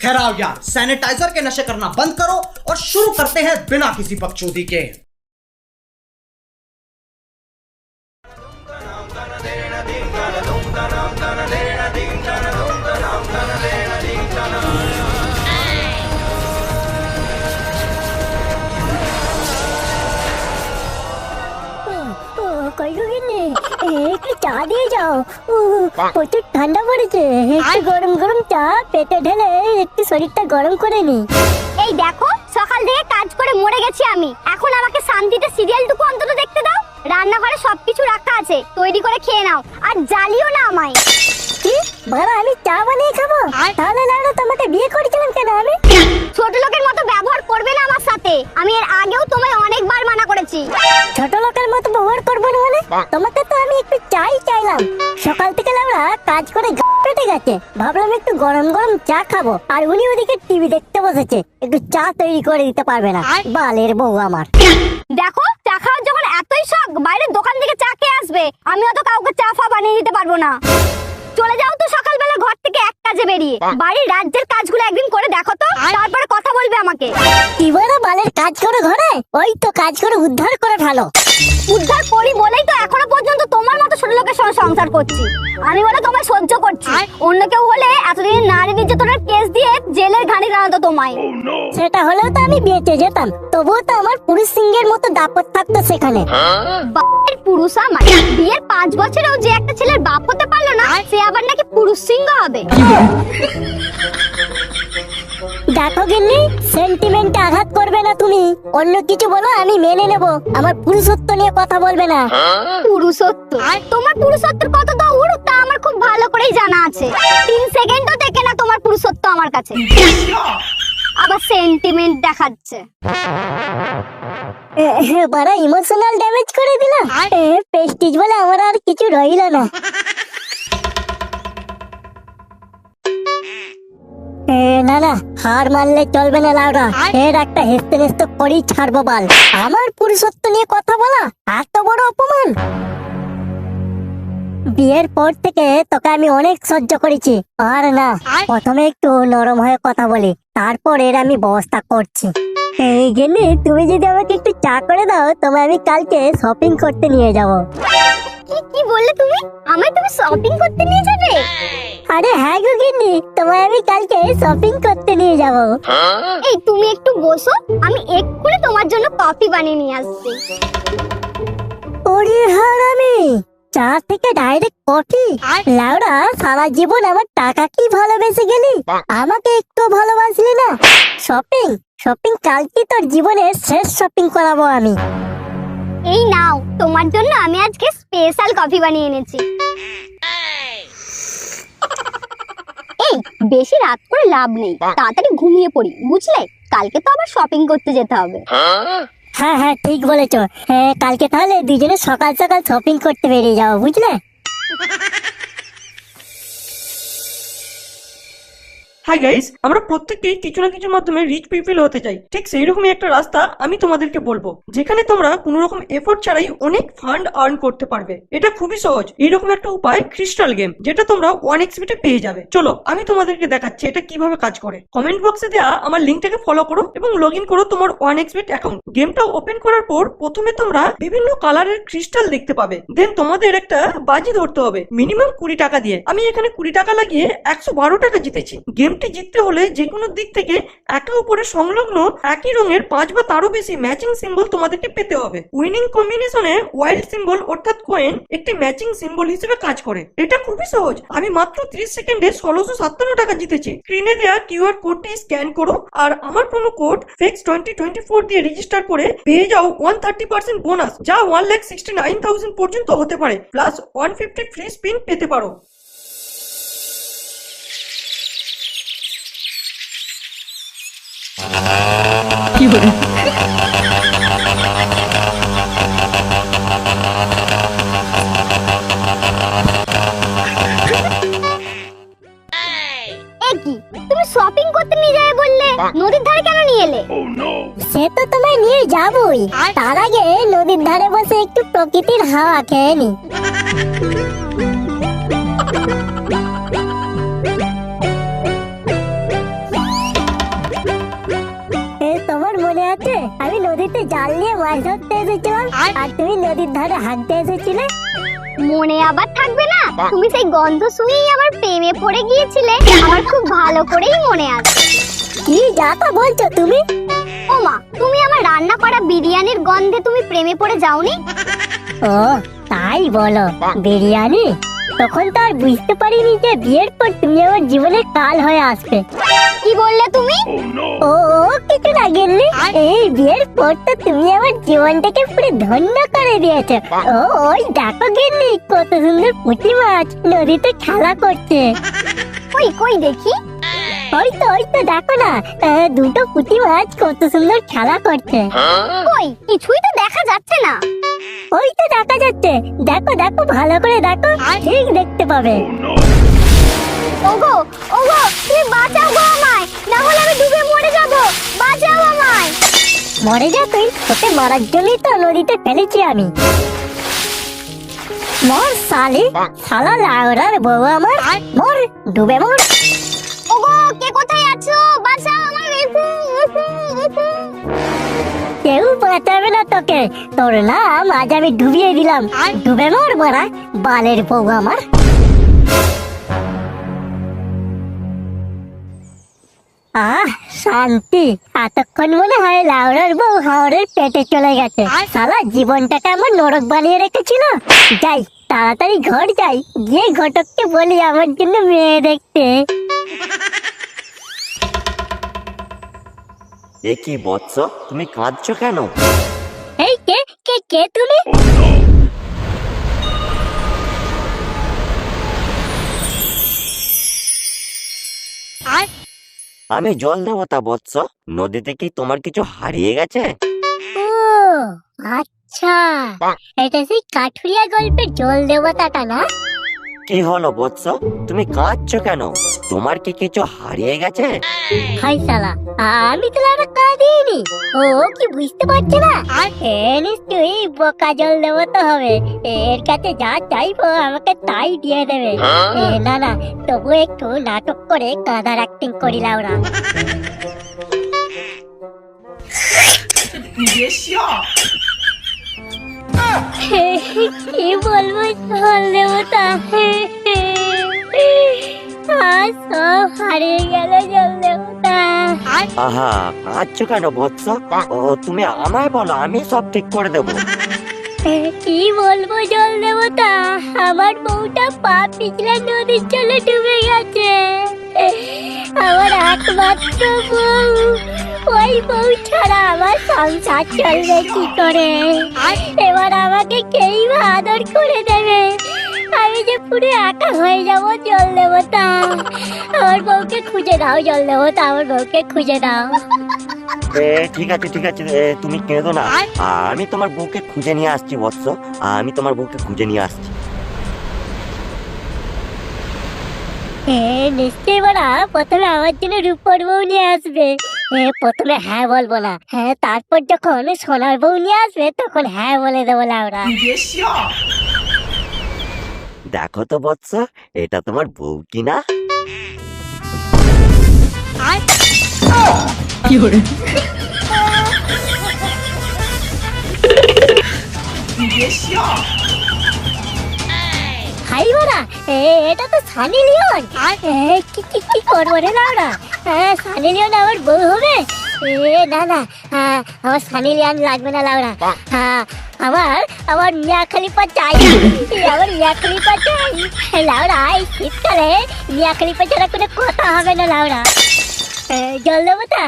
खैर आओ यार, सैनिटाइजर के नशे करना बंद करो और शुरू करते हैं बिना किसी बकचोदी के। একটু চা দিয়ে যাও, প্রচুর ঠান্ডা পড়েছে। একটু গরম গরম চা পেটে ঢেলে একটু শরীরটা গরম করে নি। এই দেখো, সকাল থেকে কাজ করে মরে গেছি আমি, এখন আমাকে শান্তিতে সিরিয়ালটুকু অন্তত দেখতে দাও। রান্নাঘরে সবকিছু রাখা আছে, তৈরি করে খেয়ে নাও, আর জ্বালিও না আমায়। কি বড়, আমি চা বানিয়ে খাবো? তাহলে না তোমাকে বিয়ে করেছিলাম কেন আমি? ছোট লোকের মতো ব্যবহার করবে না আমার সাথে, আমি এর আগেও তোমায় অনেকবার মানা করেছি। ছোট লোকের মতো ব্যবহার করবো না মানে? তোমাকে তো আমি একটু চাই চাইলাম, সকাল থেকে আমরা কাজ করে পেটে গেছে, ভাবলাম একটু গরম গরম চা খাবো, আর উনি ওদিকে টিভি দেখতে বসেছে, একটু চা তৈরি করে দিতে পারবে না? বালের বউ আমার। দেখো, চা খাওয়ার যখন এতই শখ, বাইরের দোকান থেকে চা খেয়ে আসবে, আমি অত কাউকে চা ফা বানিয়ে দিতে পারবো না। চলে যাও তো সকালবেলা ঘর থেকে এক কাজে বেরিয়ে, বাড়ির রাজ্যের কাজগুলো একদিন করে দেখো তো, তারপরে কথা বলবে আমাকে। কি বড় বালের কাজ করে ঘরে? ওই তো কাজ করে উদ্ধার করে ঢালো। উদ্ধার করি বলেই তো এখনো পর্যন্ত তোমার মতো ছোট লোকের সঙ্গে সংসার করছি। আমি বলে তোমায় সহ্য করছি, অন্য কেউ হলে এতদিন নারী নির্যাতনের কেস দিয়ে জেলের ঘানি টানাতো তোমায়। সেটা হলেও তো আমি বেঁচে যেতাম, তবুও তো আমার পুরুষ সিংহের মতো দাপট থাকতো সেখানে। বাপের পুরুষ আমার, বিয়ের 5 বছরেও যে একটা ছেলের বাপ হতে পারলো না, সে আবার নাকি পুরুষ সিংহ হবে। দেখো গিন্নি, সেন্টিমেন্টে আঘাত করবে না তুমি, অন্য কিছু বলো আমি মেনে নেব, আমার পুরুষত্ব নিয়ে কথা বলবে না। পুরুষত্ব? তোমার পুরুষত্বের কত দৌড় তা আমার খুব ভালো করেই জানা আছে। 3 সেকেন্ডও থেকে না তোমার পুরুষত্ব আমার কাছে, আবার সেন্টিমেন্ট দেখাচ্ছে। বড় ইমোশনাল ড্যামেজ করে দিল, প্রেস্টিজ বলে আমার আর কিছু রইল না। না না, হার মানলে চলবে না লাউডা, এর একটা হেসতে হেসতে করেই ছাড়বো বাল। আমার পুরুষত্ব নিয়ে কথা বলা এত বড় অপমান। বিয়ের পর থেকে তোকে আমি অনেক সহ্য করেছি, আর না, প্রথমে একটু নরম হয়ে কথা বলি, তারপর এর আমি ব্যবস্থা করছি। এই গেলে তুমি যদি আমাকে একটু চা করে দাও, তোমায় আমি কালকে শপিং করতে নিয়ে যাবো। কি বললে তুমি? আমায় তুমি শপিং করতে নিয়ে যাবে? আরে হ্যাঁ গো গিন্নি, তোমায় আমি কালকে শপিং করতে নিয়ে যাব। এই তুমি একটু বসো, আমি এক্ষুনি তোমার জন্য কফি বানিয়ে নিয়ে আসছি। ওরে হারামি, চা থেকে ডাইরেক্ট কফি? লাউড়া, সারা জীবন আমার টাকা কি ভালোবেসে গেলি, আমাকে একটু ভালোবাসলি না। শপিং শপিং কালকে তোর জীবনের শেষ শপিং করাবো আমি। এই নাও, তোমার জন্য আমি আজকে স্পেশাল কফি বানিয়ে এনেছি। এই বেশি রাত করে লাভ নেই, তাড়াতাড়ি ঘুমিয়ে পড়ি, বুঝলে? কালকে তো আবার শপিং করতে যেতে হবে। হ্যাঁ হ্যাঁ ঠিক বলেছো, কালকে তাহলে দুজনে সকাল সকাল শপিং করতে বেরিয়ে যাবো, বুঝলে? হাই গাইস, আমরা প্রত্যেককেই কিছু না কিছুর মাধ্যমে রিচ পিপল হতে চাই। ঠিক সেই রকমই একটা রাস্তা আমি তোমাদেরকে বলবো, যেখানে তোমরা কোনো রকম এফোর্ট ছাড়াই অনেক ফান্ড আর্ন করতে পারবে। এটা খুবই সহজ। এইরকম একটা উপায় ক্রিস্টাল গেম, যেটা তোমরা 1xbet এ পেয়ে যাবে। চলো আমি তোমাদেরকে দেখাচ্ছি এটা কিভাবে কাজ করে। কমেন্ট বক্সে দেওয়া আমার লিঙ্কটাকে ফলো করো এবং লগ ইন করো তোমার 1xbet অ্যাকাউন্ট। গেমটা ওপেন করার পর প্রথমে তোমরা বিভিন্ন কালারের ক্রিস্টাল দেখতে পাবে, দেন তোমাদের একটা বাজি ধরতে হবে মিনিমাম 20 টাকা দিয়ে। আমি এখানে 20 টাকা লাগিয়ে 112 টাকা জিতেছি। গেমটি জিততে হলে যে কোনো দিক থেকে একে অপরের সংলগ্ন একই রঙের 5 বা তারও বেশি ম্যাচিং সিম্বল তোমাদেরকে পেতে হবে। উইনিং কম্বিনেশনে ওয়াইল্ড সিম্বল অর্থাৎ কয়েন একটি ম্যাচিং সিম্বল হিসেবে কাজ করে। এটা খুবই সহজ। আমি মাত্র 30 সেকেন্ডে 1657 টাকা জিতেছি। স্ক্রিনে দেওয়া কিউআর কোডটি স্ক্যান করো আর আমার প্রোমো কোড FEX2024 দিয়ে রেজিস্টার করে পেয়ে যাও 130% বোনাস, যা 1,69,000 পর্যন্ত হতে পারে, প্লাস 150 ফ্রি স্পিন পেতে পারো। কি বলে? তুমি শপিং করতে নিয়ে যাবে বললে, নদীর ধারে কেন নিয়ে এলে? সে তো তোমায় নিয়ে যাবই, তার আগে নদীর ধারে বসে একটু প্রকৃতির হাওয়া খেয়ে নি। নদীতে জাল নিয়ে মাছ ধরতে এসেছিলাম আর তুমি নদীর ধারে হাঁটতে এসেছিলে। মনে আবার থাকবে না? তুমি সেই গন্ধ শুনেই আমার প্রেমে পড়ে গিয়েছিলে। আমার খুব ভালো করেই মনে আছে। কি যাতা বলছো তুমি? ও মা, তুমি আমার রান্না করা বিরিয়ানির গন্ধে তুমি প্রেমে পড়ে যাওনি? ও তাই বলো, বিরিয়ানি? তখন তো আর বুঝতে পারিনি যে বিয়ের পর তুমি আমার জীবনের কাল হয়ে আসবে। কি বললে তুমি? ও কিছু না গেলি, এই বিয়ের পর তো তুমি আমার জীবনটাকে পুরো ধন্য করে দিয়েছো। ও ওই দেখো গেলি, কত সুন্দর পুঁটি মাছ নদীতে খেলা করছে। কই কই দেখি। ওই তো দেখো না, দুটো পুঁটি মাছ কত সুন্দর খেলা করছে। কই, কিছুই তো দেখা যাচ্ছে না। ওই তো দেখা যাচ্ছে, দেখো দেখো ভালো করে দেখো, ঠিক দেখতে পাবে। ওগো ওগো, তুমি বাঁচাও গো আমায়, না হলে আমি ডুবে মরে যাব। বাঁচাও আমায়। মরে যা তুই, তোকে মারার জন্যই তো নদীতে ফেলেছি আমি। মর শালি, শালা লাউড়ার বউ আমার, মর, ডুবে মর। ওগো, কে কোথায় আছো? বাঁচাও আমায়। কেউ বাঁচাবে না তোকে, তোর নাম আজ আমি ডুবিয়ে দিলাম। ডুবে মর মারা, বালের বউ আমার। আহ শান্তি, এতক্ষণ মনে হয় লাউড়ার বউ হাওড়ের পেটে চলে গেছে। সারা জীবনটাকে আমার নরক বানিয়ে রেখেছিল। যাই তাড়াতাড়ি ঘর যাই, গিয়ে ঘটককে বলি আমার জন্য মেয়ে দেখতে। এ কি বৎস, তুমি কাঁদছো কেন? এই কে কে কে তুমি? আমি জল দেবতা বৎস, নদীতে কি তোমার কিছু হারিয়ে গেছে? ও আচ্ছা, এটা সেই কাঠুরিয়া গল্পের জল দেবতাটা না? কি হলো বৎস, তুমি কাঁদছো কেন? তোমার কি কিছু হারিয়ে গেছে? হাই শালা, আমি তো একটা কাঁদিনি। ও কি বুঝতে পারছে না? এ নিশ্চয়ই বোকা জল দেবতা হবে। এর কাছে যা চাইবো আমাকে তাই দিয়ে দেবে। না না, তবু একটু নাটক করে কাঁদার অ্যাক্টিং করিলাম ওরা। কি বলবো জল দেবতা, আজ সব হারিয়ে গেল জল দেবতা। আহা, কাঁদছো কেন বৎস? ও তুমি আমায় বলো, আমি সব ঠিক করে দেবো। কি বলবো জল দেবতা, আমার বউটা পা পিছলে নদীর জলে ডুবে গেছে। আমার একমাত্র বউ, ওই বউ ছাড়া আমার সংসার চলবে কি করে? এবার আমাকে কেই বা আদর করে দেবে? আমি যে পুরো একা হয়ে যাবো জল দেবতা। আমার বউকে খুঁজে দাও জল দেবতা, আমার বউকে খুঁজে দাও। ঠিক আছে ঠিক আছে, তুমি কেঁদো না, আমি তোমার বউকে খুঁজে নিয়ে আসছি বৎস, আমি তোমার বউকে খুঁজে নিয়ে আসছি। নিশ্চয়ই বলা, প্রথমে আমার জন্য রূপর বউ নিয়ে আসবে। প্রথমে হ্যাঁ বলবো না, হ্যাঁ তারপর যখন সোনার বউ নিয়ে আসবে তখন হ্যাঁ বলে দেবো লাউরা। দেখো তো বৎস, এটা তোমার বউ কিনা? হাই বলা, এটা তো সানি লিওন। কি কি কি করবো রে লাউরা? সানি লিওন আমার বউ হবে? না না, আমার সানি লিওন লাগবে না লাউরা। আমার আমার মিয়া খলিফা চাই, আমার মিয়া খলিফা চাই লাউরা। এই শীতকালে মিয়া খলিফা ছাড়া কোনো কথা হবে না লাউরা। জল দেবতা,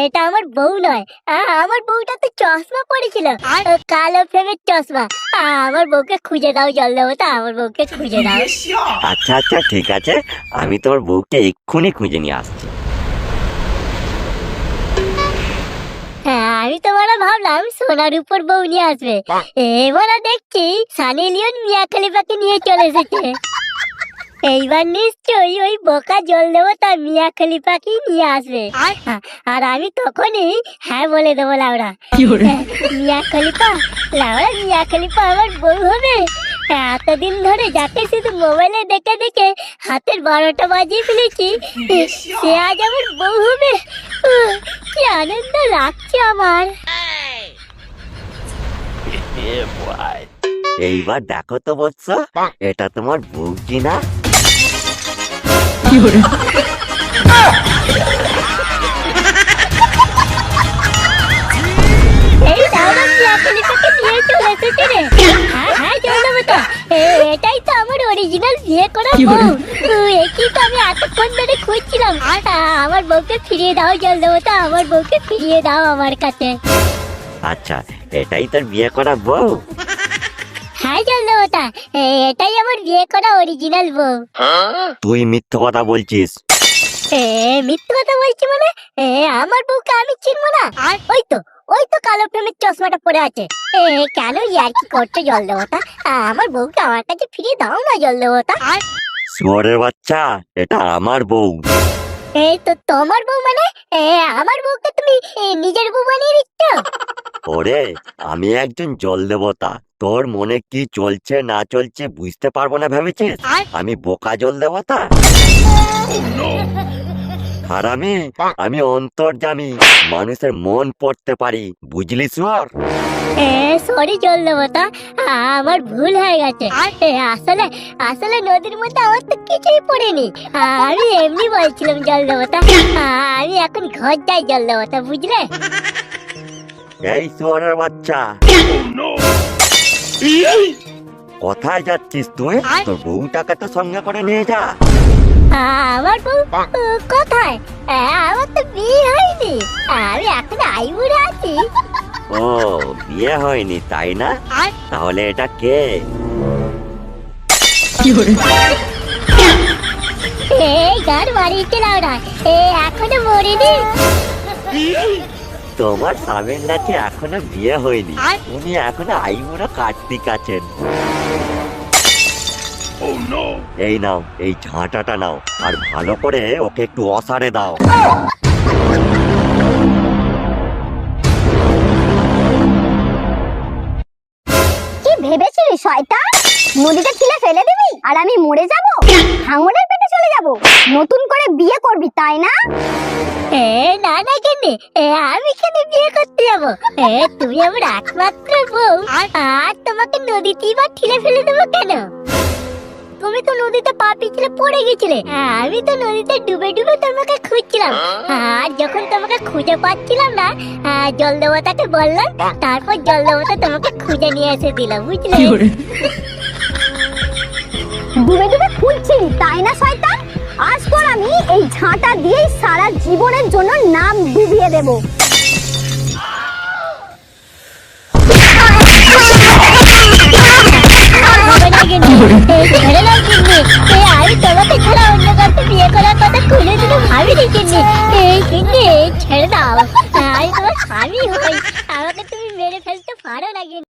এটা আমার বউ নয়। আমার বউটা তো চশমা পড়েছিল, কালো ফ্রেমের চশমা। আমার বউকে খুঁজে দাও জল দেবতা, আমার বউকে খুঁজে দাও। আচ্ছা আচ্ছা ঠিক আছে, আমি তোমার বউকে এক্ষুনি খুঁজে নিয়ে আসছি। হ্যাঁ, আমি তো বড় ভাবলাম সোনার উপর বউ নিয়ে আসবে। এবার দেখছি সানি লিওন মিয়া খলিফাকে নিয়ে চলে এসেছে। এইবার নিশ্চয়ই ওই বোকা জল দেবতা মিয়া খলিফাকে নিয়ে আসবে। আর আমি তখনই হ্যাঁ বলে দেবো লাউরা। মিয়া খলিফা, লাউরা মিয়া খলিফা আমার বউ হবে? এতদিন ধরে যাকে শুধু মোবাইলে দেখে দেখে হাতের 12টা বাজিয়ে ফেলেছি, সে আজ আমার বউ হবে। কি আনন্দ লাগছে আমার। এইবার দেখো তো বৎস, এটা তোমার বউ কি না? এই দাঁড়া চাকরি থেকে নিয়ে চলে এসেছে রে। হ্যাঁ হ্যাঁ জলদেবতা, এটাই তো আমার অরিজিনাল বিয়ে করা বউ। একই তো আমি এতক্ষণ ধরে খুঁজছিলাম। আমার বউকে ফিরিয়ে দাও জলদেবতা, আমার বউকে ফিরিয়ে দাও আমার কাছে। আচ্ছা, এটাই তোর বিয়ে করা বউ? হ্যাঁ জলদেবতা, এটাই আমার বিয়ে করা অরিজিনাল বউ। তুই মিথ্যে কথা বলছিস। মিথ্যে কথা বলছি মানে? আমার বউকে আমি চিনবো না? ওই তো কালো প্রেমের চশমাটা পরে আছে। কেন ইয়ার কি করছো জলদেবতা? আমার বউকে আমার কাছে ফিরিয়ে দাও না জলদেবতা। শুয়োরের বাচ্চা, এটা আমার বউ। এই তো তোমার বউ মানে? আমার বউকে তুমি নিজের বউ বানিয়ে দিচ্ছ? ওরে, আমি একজন জল দেবতা, তোর মনে কি চলছে না চলছে বুঝতে পারবো না ভেবেছিস আমি বোকা জল দেবতা? আর আমি অন্তর্যামী, মানুষের মন পড়তে পারি, বুঝলি শুয়োর? সরি জলদেবতা, আমার ভুল হয়ে গেছে। আসলে আসলে নদীর মধ্যে আমার তো কিছুই পড়েনি। আমি এমনি বলছিলাম জলদেবতা। আমি এখন ঘর যাই জলদেবতা, বুঝলে? এই শুয়োরের বাচ্চা, কোথায় যাচ্ছিস তুই? তোর বউটাকে তো সঙ্গে করে নিয়ে যা। আমার বউ কোথায়? আমার তো বিয়ে হয়নি, আমি এখন আইবুড়ো আছি। ও, বিয়ে হয়নি তাই না? তাহলে এটা কে? এই গান মারিতে লাউডা, এখনো মরিনি। তোমার স্বামীর নাকি এখনো বিয়ে হয়নি, উনি এখনো আইবুড়ো কার্তিক আছেন। এই নাও, এই ঝাঁটাটা নাও, আর ভালো করে ওকে একটু অসারে দাও। কি ভেবেছিলি শয়তান? নদীতে ছিলে ফেলে দিবি আর আমি মরে যাব, হাঙরের পেটে চলে যাব? নতুন করে বিয়ে করবি তাই না? না না কেনে, আমি কেন বিয়ে করতে যাবো? তুমি আমার একমাত্র বউ, আর তোমাকে নদীতেই বা ঠেলে ফেলে দেবো কেন? তুমি তো নদীতে পা পিছলে পড়ে গেছিলে, আমি তো নদীতে ডুবে ডুবে তোমাকে খুঁজছিলাম। আর যখন তোমাকে খুঁজে পাচ্ছিলাম না, জলদেবতাকে বললাম, তারপর জলদেবতা তোমাকে খুঁজে নিয়ে এসে দিল, বুঝলে? ডুবে ডুবে খুঁজছিলি তাই না শয়তান? আজ পর আমি এই ঝাঁটা দিয়েই সারা জীবনের জন্য নাম ডুবিয়ে দেব। ছেড়ে দাও কিন্নি, আমি তোমাকে ছাড়া অন্য কাউকে বিয়ে করার কথা কোনোদিনও ভাবিনি কিন্নি। কিন্নি ছেড়ে দাও, আমি তোমার স্বামী হই, আমাকে তুমি মেরে ফেলতে পারো না কিন্নি।